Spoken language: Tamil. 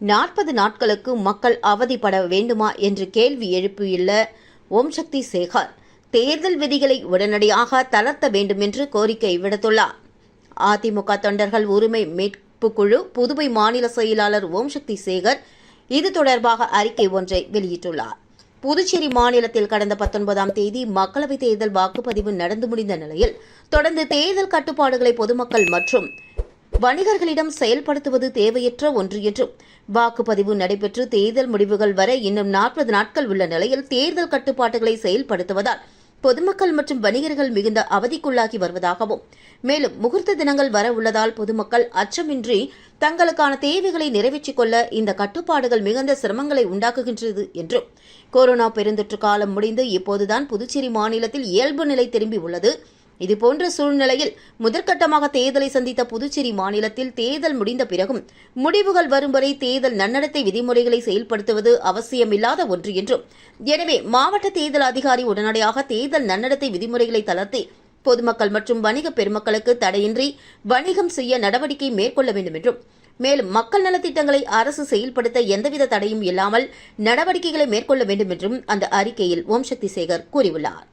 40 நாட்களுக்கு மக்கள் அவதிப்பட வேண்டுமா என்று கேள்வி எழுப்பியுள்ள ஓம் சக்தி சேகர் தேர்தல் விதிகளை உடனடியாக தளர்த்த வேண்டும் என்று கோரிக்கை விடுத்துள்ளார். அதிமுக தொண்டர்கள் உரிமை மீட்பு குழு புதுவை மாநில செயலாளர் ஓம் சக்தி சேகர் இது தொடர்பாக அறிக்கை ஒன்றை வெளியிட்டுள்ளார். புதுச்சேரி மாநிலத்தில் கடந்த 19ஆம் தேதி மக்களவைத் தேர்தல் வாக்குப்பதிவு நடந்து முடிந்த நிலையில் தொடர்ந்து தேர்தல் கட்டுப்பாடுகளை பொதுமக்கள் மற்றும் வணிகர்களிடம் செயல்படுத்துவது தேவையற்ற ஒன்று என்றும் வாக்குப்பதிவு நடைபெற்று தேர்தல் முடிவுகள் வர இன்னும் 40 நாட்கள் உள்ள நிலையில் தேர்தல் கட்டுப்பாடுகளை செயல்படுத்துவதால் பொதுமக்கள் மற்றும் வணிகர்கள் மிகுந்த அவதிக்குள்ளாகி வருவதாகவும் மேலும் முகூர்த்த தினங்கள் வர உள்ளதால் பொதுமக்கள் அச்சமின்றி தங்களுக்கான தேவைகளை நிறைவேற்றிக் கொள்ள இந்த கட்டுப்பாடுகள் மிகுந்த சிரமங்களை உண்டாக்குகின்றது என்றும் கொரோனா பெருந்தொற்று காலம் முடிந்து இப்போதுதான் புதுச்சேரி மாநிலத்தில் இயல்பு நிலை திரும்பி உள்ளது. இதுபோன்ற சூழ்நிலையில் முதற்கட்டமாக தேர்தலை சந்தித்த புதுச்சேரி மாநிலத்தில் தேர்தல் முடிந்த பிறகும் முடிவுகள் வரும் வரை தேர்தல் நன்னடத்தை விதிமுறைகளை செயல்படுத்துவது அவசியமில்லாத ஒன்று என்றும் எனவே மாவட்ட தேர்தல் அதிகாரி உடனடியாக தேர்தல் நன்னடத்தை விதிமுறைகளை தளர்த்தி பொதுமக்கள் மற்றும் வணிக பெருமக்களுக்கு தடையின்றி வணிகம் செய்ய நடவடிக்கை மேற்கொள்ள வேண்டும் என்றும் மேலும் மக்கள் நலத்திட்டங்களை அரசு செயல்படுத்த எந்தவித தடையும் இல்லாமல் நடவடிக்கைகளை மேற்கொள்ள வேண்டும் என்றும் அந்த அறிக்கையில் ஓம் சக்தி சேகர் கூறியுள்ளார்.